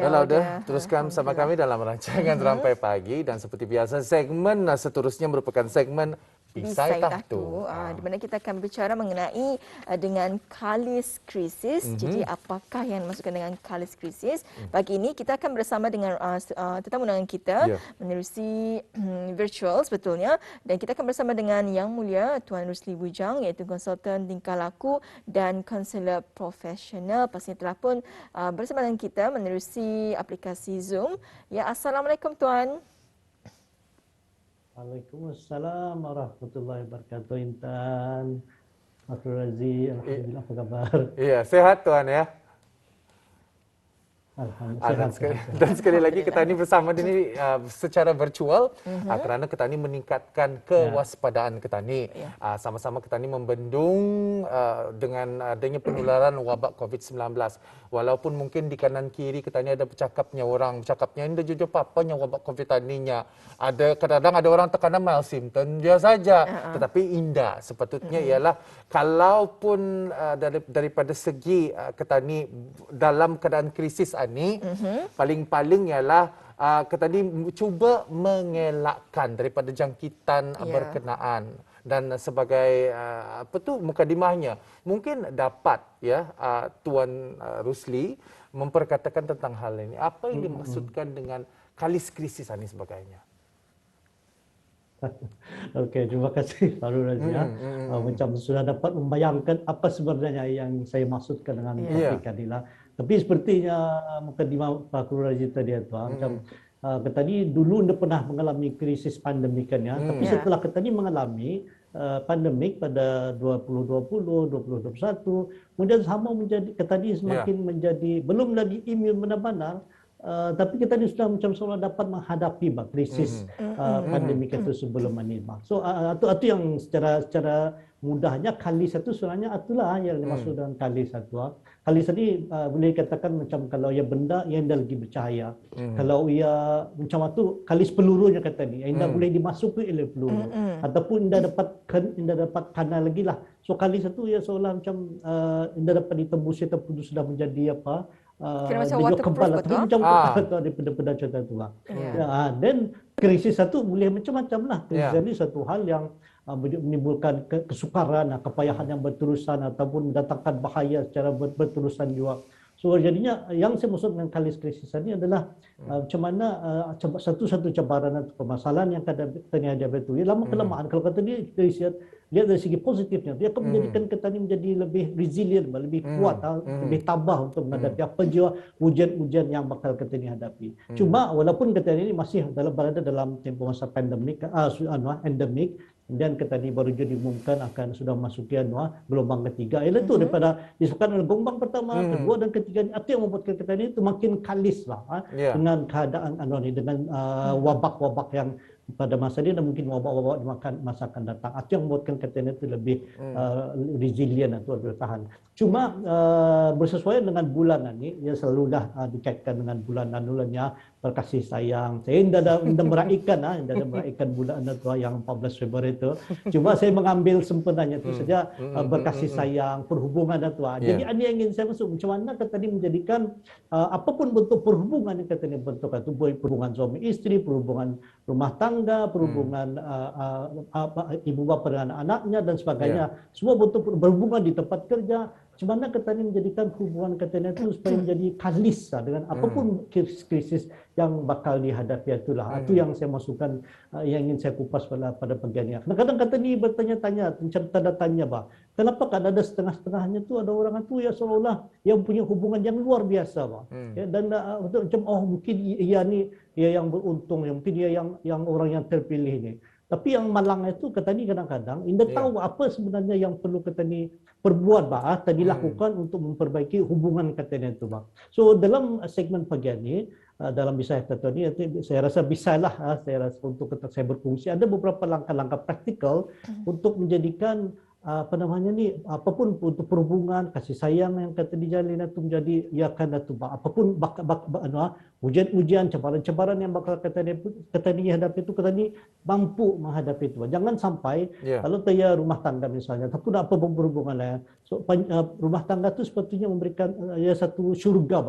Dah teruskan bersama kami dalam rancangan Rampai Pagi, dan seperti biasa segmen seterusnya merupakan segmen Bisai Tahtu. Di mana kita akan berbicara mengenai dengan kalis krisis. Jadi apakah yang dimaksudkan dengan kalis krisis? Pagi ini kita akan bersama dengan tetamu undangan kita menerusi virtual sebetulnya, dan kita akan bersama dengan Yang Mulia Tuan Rusli Bujang, iaitu konsultan tingkah laku dan konselor profesional. Pastinya telah pun bersama dengan kita menerusi aplikasi Zoom. Ya, Assalamualaikum Tuan. Waalaikumsalam warahmatullahi wabarakatuh. Intan, Abdul Razi, alhamdulillah, apa kabar? Iya, sehat Tuan ya. Alhamdulillah. Dan sekali lagi kita ini bersama ini secara virtual kerana kita ini meningkatkan kewaspadaan kita ini. Sama-sama kita ini membendung dengan adanya penularan wabak COVID-19. Walaupun mungkin di kanan kiri kita ini ada bercakapnya orang, bercakapnya ini jujur papanya wabak COVID ini nya. Ada kadang-kadang ada orang terkena mild symptom dia saja, tetapi indah sepatutnya ialah kalaupun daripada segi kita ni dalam keadaan krisis ini paling-paling ialah kita ni cuba mengelakkan daripada jangkitan berkenaan. Dan sebagai mukadimahnya mungkin dapat Tuan Rusli memperkatakan tentang hal ini. Apa yang dimaksudkan dengan kalis krisis ini sebagainya? Okey, terima kasih Farul Razia. Macam sudah dapat membayangkan apa sebenarnya yang saya maksudkan dengan topik adalah. Tapi sepertinya mukadimah Farul Razia tadi macam kita ni dulu anda pernah mengalami krisis pandemik kan ya. Tapi setelah kita ni mengalami pandemik pada 2020, 2021, kemudian sama menjadi kita ni semakin menjadi belum lagi imun benar-benar. Tapi kita ni sudah macam seolah dapat menghadapi krisis pandemik itu sebelum ini. So itu yang secara mudahnya kalis itu sebenarnya itulah yang dimaksud dengan kalis itu. Kalis ini boleh dikatakan macam kalau ia benda yang dah lagi bercahaya. Kalau ia macam itu kalis pelurunya kata ni, yang dah boleh dimasuki oleh peluru. Ataupun dah dapat kana lagi lah. So kalis itu ia seolah macam dah dapat ditembus ataupun sudah menjadi apa? Kira macam waterproof betul? Macam daripada contoh itu lah. Dan krisis satu boleh macam-macam lah. Krisis ini satu hal yang menimbulkan kesukaran, kepayahan yang berterusan ataupun mendatangkan bahaya secara berterusan juga. So jadinya yang saya maksud dengan kalis krisis ini adalah macam mana satu-satu cabaran atau permasalahan yang kita hadapi itu. Lama kelemahan kalau kata dia lihat dari segi positifnya, dia akan menjadikan kita ini menjadi lebih resilient, lebih kuat, lebih tabah untuk menghadapi apa jua ujian-ujian yang bakal kita ini hadapi. Cuma walaupun kita ini masih berada dalam tempoh masa pandemik, endemik, dan kita ini baru jadi diumumkan akan sudah memasuki gelombang ketiga. Ialah itu daripada disebutkan oleh gelombang pertama, kedua dan ketiga ini, itu yang membuatkan kita ini itu makin kalis lah dengan keadaan dengan wabak-wabak yang pada masa ini dan mungkin wabak-wabak di masa akan datang. Itu yang membuatkan kita ini itu lebih resilient atau bertahan. Cuma bersesuaian dengan bulan ini, ia selalu dah dikaitkan dengan bulan bulannya berkasih sayang. Saya tidak meraihkan bulan itu yang 14 Februari itu. Cuma saya mengambil sempurnanya itu saja berkasih sayang, perhubungan itu. Jadi ini yang ingin saya masuk macam mana kita ini menjadikan apapun bentuk perhubungan yang kita ini bentuk itu, perhubungan suami istri, perhubungan rumah tangga, perhubungan ibu bapa dengan anaknya dan sebagainya. Semua bentuk berhubungan di tempat kerja. Macam mana kita ini menjadikan hubungan kita itu supaya menjadi kalis dengan apapun krisis yang bakal dihadapi itulah. Itu yang saya masukkan, yang ingin saya kupas pada pagi ini. Kadang-kadang kita ini bertanya-tanya, macam tanda tanya, kenapa kan ada setengah-setengahnya tu ada orang itu ya seolah-olah yang punya hubungan yang luar biasa, dan macam mungkin ia yang beruntung, mungkin ia yang orang yang terpilih ini. Tapi yang malang itu kata ni kadang-kadang anda tahu apa sebenarnya yang perlu kata ni perbuat tadi lakukan untuk memperbaiki hubungan kata ni itu. So dalam segmen pagi ini dalam Bisai Tahtu ni saya rasa bisa lah saya rasa untuk saya berfungsi ada beberapa langkah-langkah praktikal untuk menjadikan apa namanya ni, apapun untuk perhubungan, kasih sayang yang kata dijalin itu menjadi ia akan itu apapun ujian-ujian, cabaran-cabaran yang bakal kata ni hadapi itu, kata ni mampu menghadapi itu. Jangan sampai kalau dia rumah tangga misalnya, ataupun apa berhubungan lain, rumah tangga itu sepatutnya memberikan satu syurga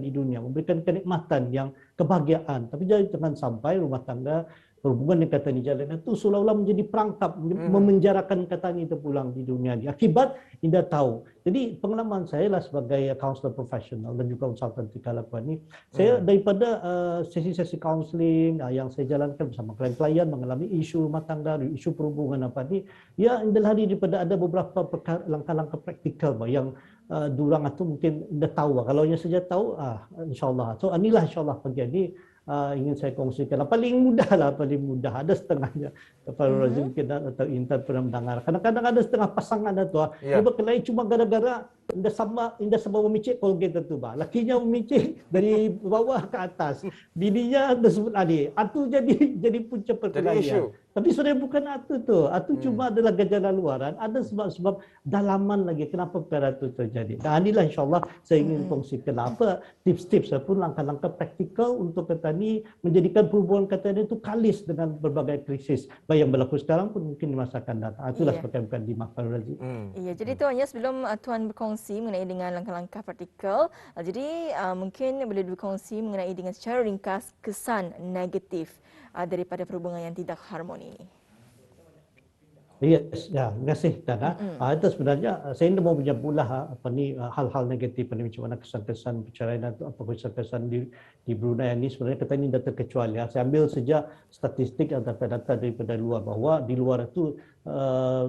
di dunia, memberikan kenikmatan yang kebahagiaan. Tapi jangan sampai rumah tangga berhubungan dengan kata ni jalan itu seolah-olah menjadi perangkap memenjarakan kata ni terpulang di dunia ni. Akibat tidak tahu. Jadi pengalaman saya lah sebagai counselor profesional dan juga konsultan tika lakukan ni, saya daripada sesi-sesi counseling yang saya jalankan bersama klien-klien mengalami isu rumah tangga, isu perhubungan apa ni, ya indah hari daripada ada beberapa langkah-langkah praktikal yang durang itu mungkin dah tahu. Kalau yang saja tahu, insyaAllah. So inilah insyaAllah pagi ini ingin saya kongsikan. Paling mudah. Ada setengahnya. Kalau Razim atau Intan pernah mendengar. Kadang-kadang ada setengah pasangan itu. Dia berkelahi cuma gara-gara indah sama memicik Colgate itu. Lakinya memicik dari bawah ke atas. Bininya dah sebut adik. Itu jadi punca perkelahian. Tapi sebenarnya bukan itu tu. Itu cuma adalah gejala luaran. Ada sebab-sebab dalaman lagi kenapa perkara itu terjadi. Dan inilah insyaAllah saya ingin kongsikan apa tips-tips ataupun langkah-langkah praktikal untuk kata ni menjadikan perhubungan kata ni itu kalis dengan berbagai krisis. Baik yang berlaku sekarang pun mungkin di masa akan datang. Itulah sebagai bukan di Pak Razim. Ya, jadi Tuan ya, sebelum Tuan berkongsi mengenai dengan langkah-langkah praktikal, jadi mungkin boleh berkongsi mengenai dengan secara ringkas kesan negatif daripada perhubungan yang tidak harmoni ini. Yes, ya, terima kasih Tana. Itu sebenarnya saya tidak mau menyebutlah hal-hal negatif ini macam mana kesan-kesan perceraian atau apa kesan-kesan di Brunei ini sebenarnya kita ini dah terkecuali. Saya ambil sejak statistik atau data daripada luar bahawa di luar itu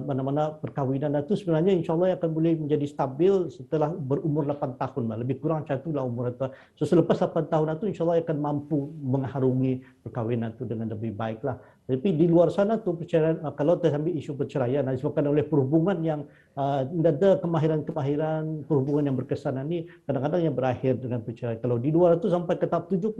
mana-mana perkahwinan itu sebenarnya insyaAllah akan boleh menjadi stabil setelah berumur 8 tahun. Lebih kurang macam itulah umur itu. So selepas 8 tahun itu insyaAllah akan mampu mengharungi perkahwinan itu dengan lebih baiklah. Tapi di luar sana tu perceraian, kalau kita ambil isu perceraian disebabkan oleh perhubungan yang ada kemahiran-kemahiran perhubungan yang berkesan ini kadang-kadang yang berakhir dengan perceraian. Kalau di luar itu sampai ke tahap 70%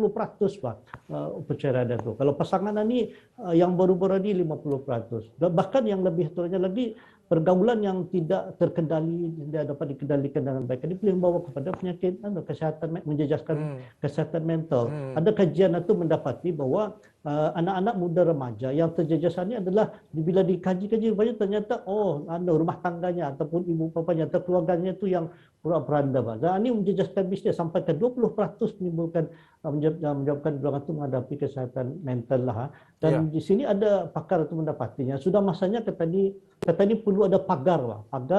perceraian itu. Kalau pasangan ini yang baru-baru ini 50%. Bahkan yang lebih turunnya lagi pergaulan yang tidak terkendali, tidak dapat dikendalikan dengan baik. Ini boleh membawa kepada penyakit kesihatan, menjejaskan kesihatan mental. Ada kajian itu mendapati bahawa anak-anak muda remaja yang terjejas ini adalah bila dikaji-kaji banyak ternyata rumah tangganya ataupun ibu bapanya atau keluarganya itu yang pura-peranda. Dan ini menjejaskan bisnes sampai ke 20% menimbulkan menyebabkan orang itu menghadapi kesihatan mental lah. Dan di sini ada pakar itu mendapatinya. Sudah masanya kata ni perlu ada pagar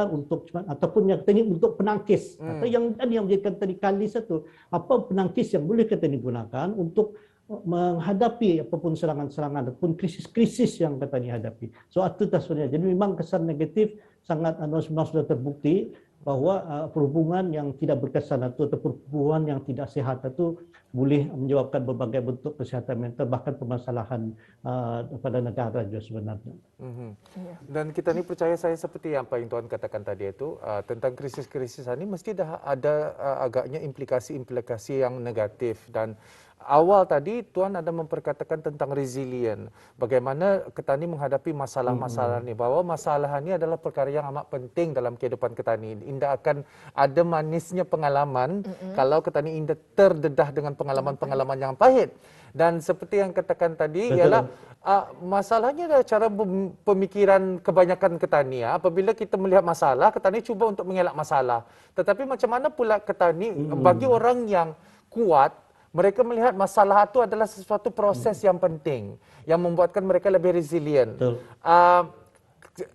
untuk ataupun yang ini untuk penangkis atau yang menjadikan tadi kalis itu apa penangkis yang boleh kita gunakan untuk menghadapi apapun serangan-serangan ataupun krisis-krisis yang kata ni hadapi. So itu sebenarnya. Jadi memang kesan negatif sangat memang sudah terbukti bahawa perhubungan yang tidak berkesan atau perhubungan yang tidak sehat itu boleh menyebabkan berbagai bentuk kesihatan mental bahkan permasalahan pada negara juga sebenarnya. Dan kita ni percaya saya seperti yang Pak Tuan katakan tadi itu tentang krisis-krisis ini mesti dah ada agaknya implikasi-implikasi yang negatif. Dan awal tadi Tuan ada memperkatakan tentang resilient. Bagaimana kita ni menghadapi masalah-masalah ni. Bahawa masalah ni adalah perkara yang amat penting dalam kehidupan kita ni. Indah akan ada manisnya pengalaman kalau kita ni indah terdedah dengan pengalaman-pengalaman yang pahit. Dan seperti yang katakan tadi ialah masalahnya adalah cara pemikiran kebanyakan ketani. Apabila kita melihat masalah, ketani cuba untuk mengelak masalah. Tetapi macam mana pula ketani bagi orang yang kuat, mereka melihat masalah itu adalah sesuatu proses yang penting yang membuatkan mereka lebih resilient.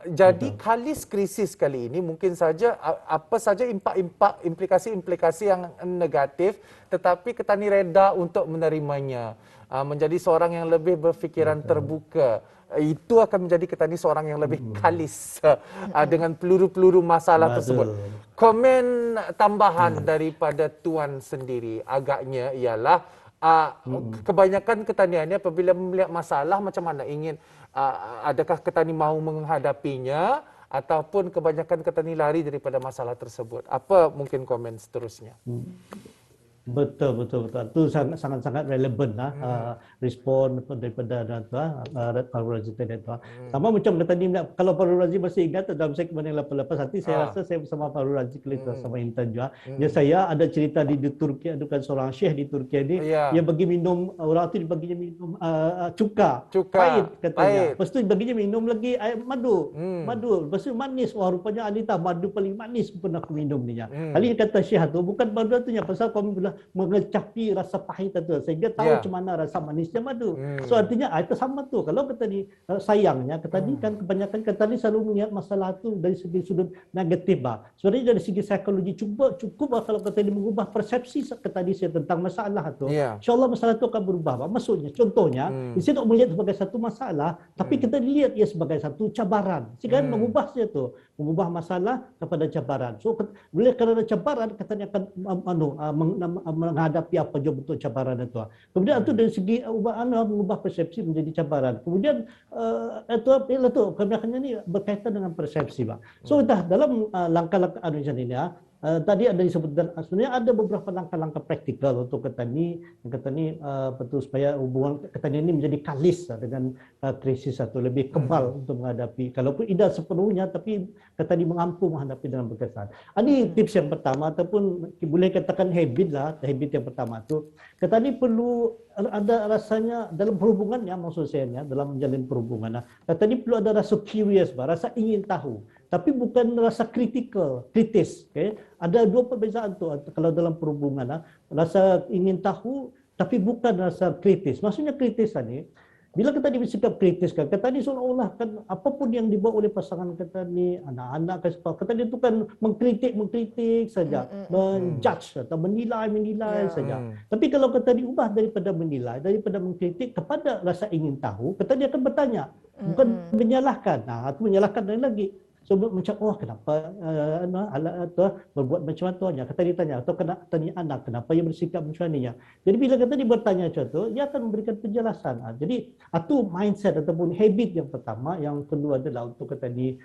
Jadi kalis krisis kali ini mungkin saja apa saja implikasi-implikasi yang negatif, tetapi ketani reda untuk menerimanya, menjadi seorang yang lebih berfikiran terbuka. Itu akan menjadi ketani seorang yang lebih kalis dengan peluru-peluru masalah tersebut. Komen tambahan daripada Tuan sendiri agaknya ialah kebanyakan ketaniannya apabila melihat masalah macam mana ingin adakah ketani mahu menghadapinya ataupun kebanyakan ketani lari daripada masalah tersebut. Apa mungkin komen seterusnya? Betul, betul, betul. Itu sangat relevan lah respon daripada Fahrul Razi tadi tu. Sama macam kata ni, kalau Fahrul Razi masih ingat dalam segmen yang 88 nanti saya rasa saya bersama Fahrul Razi kali itu sama Intan juga. Ya, saya ada cerita di Turki, ada kan seorang syekh di Turki ni, dia bagi minum, orang tu dibaginya minum cuka, pahit katanya. Lepas tu baginya minum lagi air madu. Madu, lepas tu manis. Wah, rupanya Anita madu paling manis pernah aku minum ni. Kali kata syekh tu bukan madu tu pasal kami bilang mengecapi rasa pahit itu sehingga tahu macam mana rasa manisnya madu. So artinya itu sama tu. Kalau kata ni sayangnya kata ni kan kebanyakan kata ni selalu melihat masalah tu dari segi sudut negatif bah. Sebenarnya dari segi psikologi cukup kalau kata ni mengubah persepsi kata ni tentang masalah tu. Insya-Allah masalah tu akan berubah bah. Maksudnya contohnya instead of melihat sebagai satu masalah tapi kita lihat ia sebagai satu cabaran. Sikan mengubah saja tu, mengubah masalah kepada cabaran. So boleh kerana cabaran katanya akan menghadapi apa je bentuk cabaran itu. Kemudian itu dari segi mengubah persepsi menjadi cabaran. Kemudian itu kebanyakannya ni berkaitan dengan persepsi, Pak. So dalam langkah-langkah macam ini tadi ada disebutkan sebenarnya ada beberapa langkah-langkah praktikal untuk kata ni betul supaya hubungan kata ini menjadi kalis dengan krisis atau lebih kebal untuk menghadapi kalaupun tidak sepenuhnya tapi kata ni mengampu menghadapi dengan berkesan. Ini tips yang pertama ataupun boleh katakan habit yang pertama tu kata ni perlu ada rasanya dalam perhubungan maksud saya dalam menjalin perhubungan kata ni perlu ada rasa curious, rasa ingin tahu. Tapi bukan rasa kritis. Okay? Ada dua perbezaan tu kalau dalam perhubungan. Rasa ingin tahu tapi bukan rasa kritis. Maksudnya kritis ni, bila kita bersikap kritis kan, kata ni seolah-olah kan apapun yang dibuat oleh pasangan kata ni, anak-anak kata ni itu kan mengkritik saja, menjudge atau menilai saja. Tapi kalau kata diubah daripada menilai, daripada mengkritik kepada rasa ingin tahu, kata dia akan bertanya, bukan menyalahkan. Itu menyalahkan lagi. So macam kenapa berbuat macam tu kata dia tanya atau kena tanya anak kenapa dia bersikap macam ni jadi bila kata dia bertanya macam tu dia akan memberikan penjelasan jadi itu mindset ataupun habit yang pertama yang kedua adalah untuk kata ni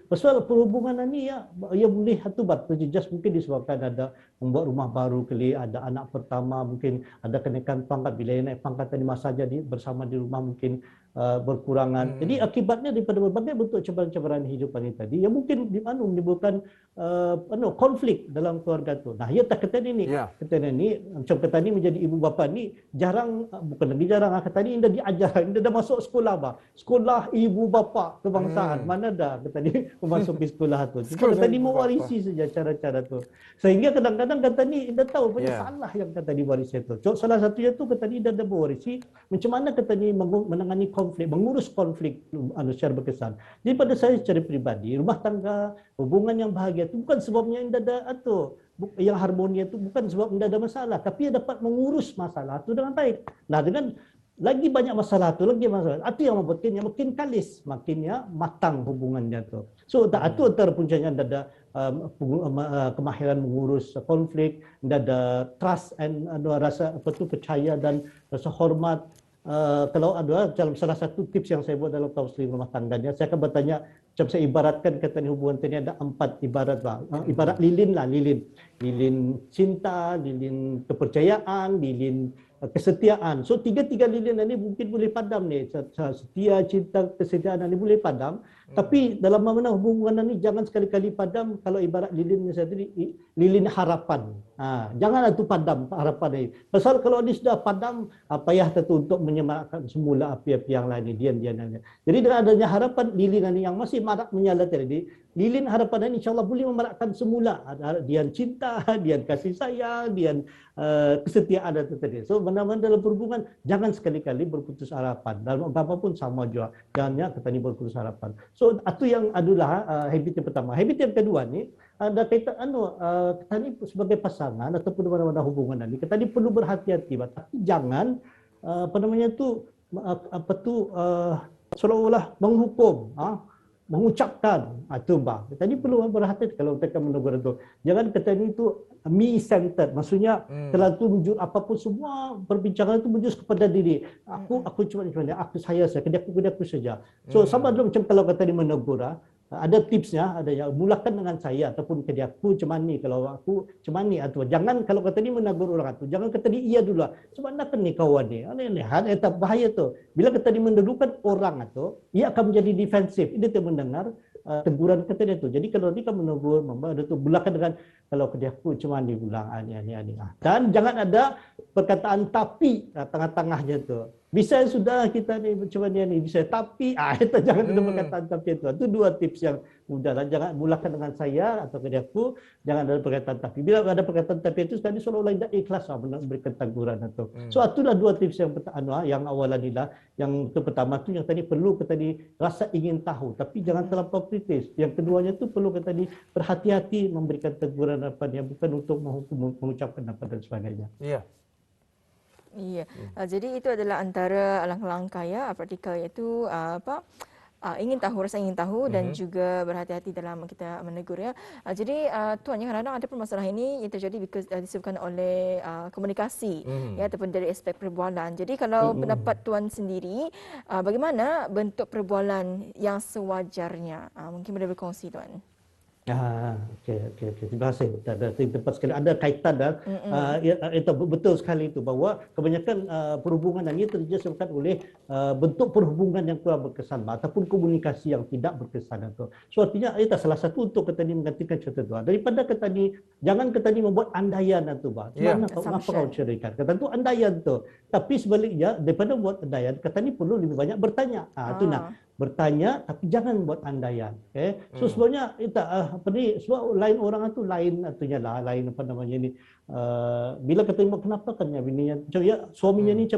pasal perhubungan ni ia boleh batu just mungkin disebabkan ada membuat rumah baru kali ada anak pertama mungkin ada kenaikan pangkat bila naik pangkat tadi masa jadi bersama di rumah mungkin berkurangan. Jadi akibatnya daripada berbagai bentuk cabaran-cabaran hidup ini tadi yang mungkin menimbulkan konflik dalam keluarga tu. Nah, ia tak kata ni. Kata ni macam kata ni menjadi ibu bapa ni jarang bukan lagi jarang kata ni dah diajar, dah masuk sekolah bah. Sekolah ibu bapa kebangsaan. Mana dah kata ni memasuki sekolah tu. Kata ni mewarisi saja cara-cara tu. Sehingga kadang-kadang kata ni dah tahu banyak salah yang kata diwarisi tu. Salah satunya tu kata ni dah mewarisi macam mana kata ni menangani mengurus konflik secara berkesan. Jadi pada saya secara pribadi, rumah tangga, hubungan yang bahagia itu bukan sebabnya indah ada yang harmoni itu bukan sebab indah ada masalah, tapi ia dapat mengurus masalah itu dengan baik. Nah, dengan lagi banyak masalah itu yang membuatnya makin kalis, makinnya matang hubungannya itu. So, itu antara puncanya ada kemahiran mengurus konflik, ada trust and rasa percaya dan rasa hormat. Kalau ada dalam salah satu tips yang saya buat dalam kaunseling rumah tangganya, saya akan bertanya, macam saya ibaratkan kata ni hubungan ini ada 4 ibarat ibarat lilin lilin cinta, lilin kepercayaan, lilin kesetiaan. So tiga lilin ini mungkin boleh padam ni, setia, cinta, kesetiaan ini boleh padam. Tapi dalam mana hubungan ini jangan sekali-kali padam. Kalau ibarat lilin lilin harapan. Janganlah itu padam harapan ini. Pasal kalau ini sudah padam, payah tentu untuk menyemangatkan semula api-api yang lain ini, dian-dian. Jadi dengan adanya harapan lilin ini yang masih marak menyala tadi, lilin harapan ini insya-Allah boleh memarakkan semula dian cinta, dian kasih sayang, dian kesetiaan itu tadi. So benar-benar dalam perhubungan jangan sekali-kali berputus harapan. Dalam apapun sama juga. Jangannya kita ni berputus harapan. So itu yang adalah habit yang pertama. Habit yang kedua ni ada kaitan kita ni sebagai pasangan ataupun mana-mana hubungan ni kita ni perlu berhati-hati. Tapi jangan seolah-olah menghukum, mengucapkan itu kita ni perlu berhati-hati kalau kita menegur itu. Jangan kata ni itu me centered, maksudnya terlalu menunjuk apapun semua perbincangan itu menunjuk kepada diri. Aku cuma aku saya kedai aku saja. So sama macam kalau kata ni menegur ada tipsnya, ada yang mulakan dengan saya ataupun kerja aku macam ni, kalau aku macam ni atau jangan kalau kata ni menegur orang tu, jangan kata ni iya dulu. Sebab nak ni kawan ni, ini hal etap bahaya tu. Bila kata ni mendudukan orang tu, ia akan menjadi defensif. Dia tak mendengar teguran kata dia tu. Jadi kalau dia kan menegur, dia tu mulakan dengan kalau kerja aku macam ni ulang ni. Dan jangan ada perkataan tapi tengah-tengahnya tu. Bisa sudah kita ni macam ni bisa tapi kita jangan ada perkataan tapi itu. Itu dua tips yang mudah lah. Jangan mulakan dengan saya atau kerja aku, jangan ada perkataan tapi. Bila ada perkataan tapi itu tadi seolah-olah tidak ikhlas memberikan teguran itu. So itulah dua tips yang awalan ni lah. Yang itu pertama tu yang tadi perlu kita ni rasa ingin tahu tapi jangan terlampau kritis. Yang keduanya tu perlu kita ni berhati-hati memberikan teguran apa yang bukan untuk menghukum, mengucapkan apa dan sebagainya. Ya. Iya, jadi itu adalah antara langkah-langkah ya praktikal iaitu ingin tahu, rasa ingin tahu dan juga berhati-hati dalam kita menegur ya. Jadi Tuan, kadang-kadang ada permasalahan ini yang terjadi disebabkan oleh komunikasi ya ataupun dari aspek perbualan. Jadi kalau pendapat Tuan sendiri, bagaimana bentuk perbualan yang sewajarnya? Mungkin boleh berkongsi Tuan. Okey. Terima kasih. Tepat sekali. Ada kaitan dan itu betul sekali itu bahwa kebanyakan perhubungan ini terjadi disebabkan oleh bentuk perhubungan yang kurang berkesan ataupun komunikasi yang tidak berkesan itu. So artinya itu salah satu untuk kita ni menggantikan contoh itu. Daripada kita ni jangan kita ni membuat andaian itu bah. Mana apa kau ceritakan? Kata tu andaian tu. Tapi sebaliknya daripada buat andaian, kita ni perlu lebih banyak bertanya. Itu nak bertanya tapi jangan buat andaian. Okay? So sebenarnya sebab lain orang itu lain artinya lah, lain apa namanya ni. Bila ketemu kenapa kan bininya suaminya ni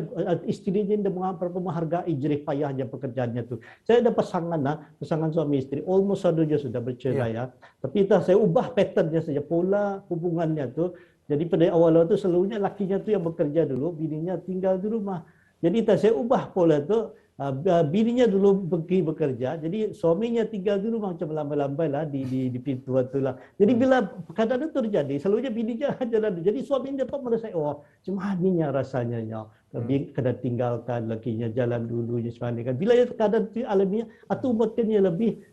isterinya dia menghargai jerih payahnya pekerjaannya tu. Saya ada pasangan suami isteri almost sadunya sudah bercerai ya. Tapi saya ubah patternnya saja, pola hubungannya tu. Jadi pada awal tu selalunya lakinya tu yang bekerja dulu, bininya tinggal di rumah. Jadi saya ubah pola tu. Bininya dulu pergi bekerja, jadi suaminya tinggal di rumah macam lambai-lambai lah di pintu tu lah. Jadi bila keadaan itu terjadi, selalunya bininya jalan dulu. Jadi suaminya dapat merasa, macam maninya rasanya kena tinggalkan lakinya jalan dulu sebagainya. Bila keadaan itu alaminya, atau buatkannya lebih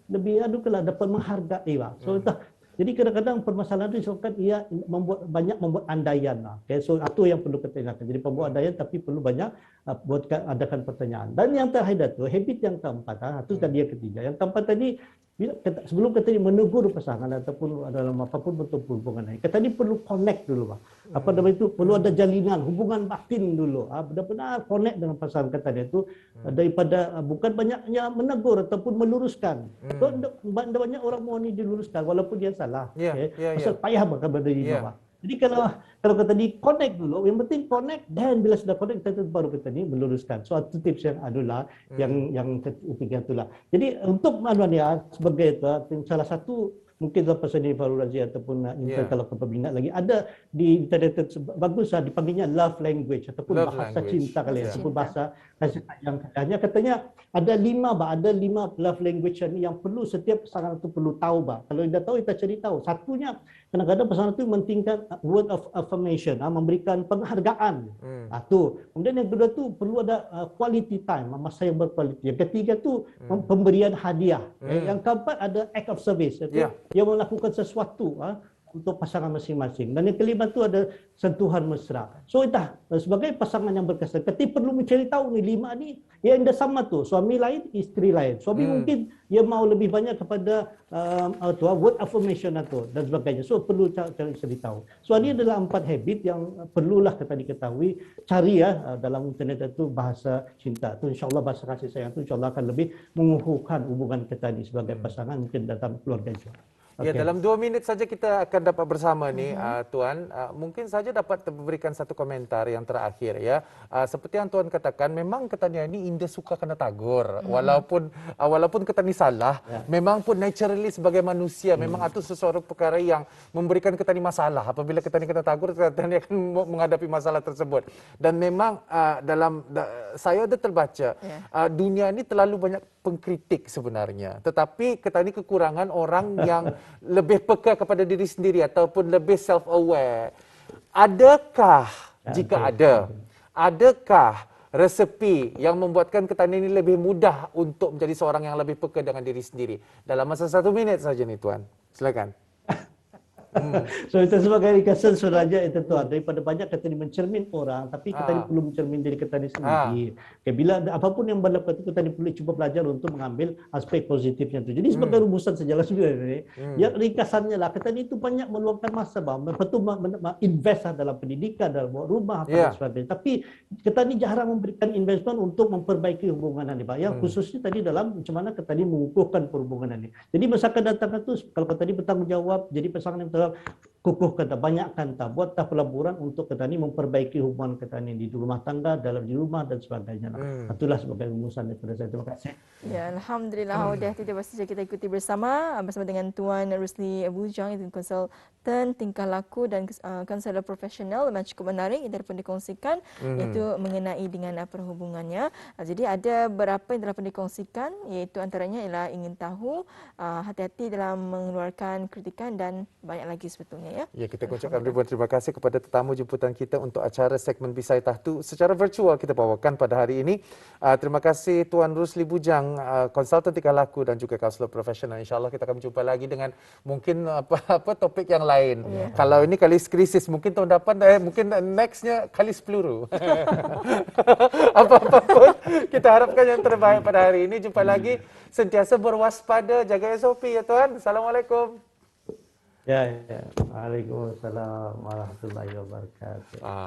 dapat menghargai lah. So jadi kadang-kadang permasalahan itu disebabkan ia banyak membuat andaian lah. Okay? So itu yang perlu kita ingatkan. Jadi pembuat andaian tapi perlu banyak adakan pertanyaan. Dan yang terakhir itu habit yang keempat, itu tadi yang ketiga. Yang keempat tadi sebelum kita menegur pasangan ataupun dalam apapun bentuk hubungan ini, kita ni perlu connect dulu, Pak. Apa namanya itu? Perlu ada jalinan hubungan batin dulu. Benar-benar connect dengan pasangan kita itu daripada bukan banyaknya menegur ataupun meluruskan. Banyak orang mau ni diluruskan walaupun dia salah. Pasal payah bakal berada di bawah. Jadi kalau kata di connect dulu, yang penting connect, dan bila sudah connect kita baru kita ni meluruskan. So itu tips yang adalah yang ketiga itulah. Jadi untuk sebagai itu salah satu mungkin dalam pasal ini Farul Razi ataupun Intel kalau berminat lagi ada di internet bagus dipanggilnya love language ataupun bahasa cinta kalian ataupun bahasa kasih sayang. Hanya katanya ada lima love language yang perlu setiap pasangan itu perlu tahu bah. Kalau anda tahu kita cari tahu. Satunya kadang-kadang pasangan itu mementingkan word of affirmation, memberikan penghargaan. Itu. Kemudian yang kedua tu perlu ada quality time, masa yang berkualiti. Yang ketiga tu pemberian hadiah. Yang keempat ada act of service. Dia melakukan sesuatu untuk pasangan masing-masing. Dan yang kelima tu ada sentuhan mesra. So sebagai pasangan yang berkesan, kita perlu mencari tahu ni lima ni yang dah sama tu. Suami lain, isteri lain. Suami mungkin dia mau lebih banyak kepada word affirmation atau dan sebagainya. So perlu cari tahu. So ini adalah 4 habit yang perlulah kita diketahui. Cari dalam internet itu bahasa cinta. Tu insya-Allah bahasa kasih sayang tu insya-Allah akan lebih mengukuhkan hubungan kita ni sebagai pasangan mungkin dalam keluarga juga. Ya, dalam 2 minit saja kita akan dapat bersama ni, Tuan. Mungkin saja dapat berikan satu komentar yang terakhir ya. Seperti yang Tuan katakan, memang ketania ni indah suka kena tagur. Walaupun ketani salah, memang pun naturally sebagai manusia, memang itu sesuatu perkara yang memberikan ketani masalah. Apabila ketani kena tagur, ketani akan menghadapi masalah tersebut. Dan memang saya ada terbaca, dunia ini terlalu banyak pengkritik sebenarnya. Tetapi ketani kekurangan orang yang lebih peka kepada diri sendiri ataupun lebih self-aware. Adakah, jika adakah resepi yang membuatkan Ketanil ini lebih mudah untuk menjadi seorang yang lebih peka dengan diri sendiri? Dalam masa 1 minit saja nih Tuan. Silakan. So itu sebagai ringkasan sebenarnya itu Tuan, daripada banyak kita mencermin orang, tapi kita ni perlu mencermin diri kita ni sendiri. Okay, bila apapun yang berlaku itu kita ni perlu cuba belajar untuk mengambil aspek positifnya itu. Jadi sebagai rumusan sejalan sebenarnya, ya ringkasannya lah kita ni itu banyak meluangkan masa bang, betul invest dalam pendidikan, dalam rumah dan sebagainya. Tapi kita ni jarang memberikan investment untuk memperbaiki hubungan ini, bang. Yang khususnya tadi dalam macam mana kita ni mengukuhkan perhubungan ini. Jadi masa akan datang itu kalau kita ni bertanggungjawab, jadi pasangan yang kukuhkan, banyakkan, buat pelaburan untuk kita ni memperbaiki hubungan kita ni di rumah tangga, dalam di rumah dan sebagainya. Itulah sebagai rumusan daripada saya. Terima kasih. Ya, alhamdulillah sudah tidak pasti kita ikuti bersama dengan Tuan Rusli Bujang, itu konsultan tingkah laku dan konselor profesional yang cukup menarik yang telah dikongsikan iaitu mengenai dengan perhubungannya. Jadi ada beberapa yang telah dikongsikan, iaitu antaranya ialah ingin tahu, hati-hati dalam mengeluarkan kritikan dan banyak lagi sebetulnya ya. Ya, kita ucapkan ribuan terima kasih kepada tetamu jemputan kita untuk acara segmen Bisai Tahtu secara virtual kita bawakan pada hari ini. Terima kasih Tuan Rusli Bujang, konsultan tingkah laku dan juga kaunselor profesional. InsyaAllah kita akan berjumpa lagi dengan mungkin apa topik yang lain. Kalau ini kali krisis, mungkin tahun depan mungkin nextnya kali peluru. Apa-apa pun kita harapkan yang terbaik pada hari ini. Jumpa lagi, sentiasa berwaspada, jaga SOP ya Tuan. Assalamualaikum. Ya. Waalaikumsalam warahmatullahi wabarakatuh.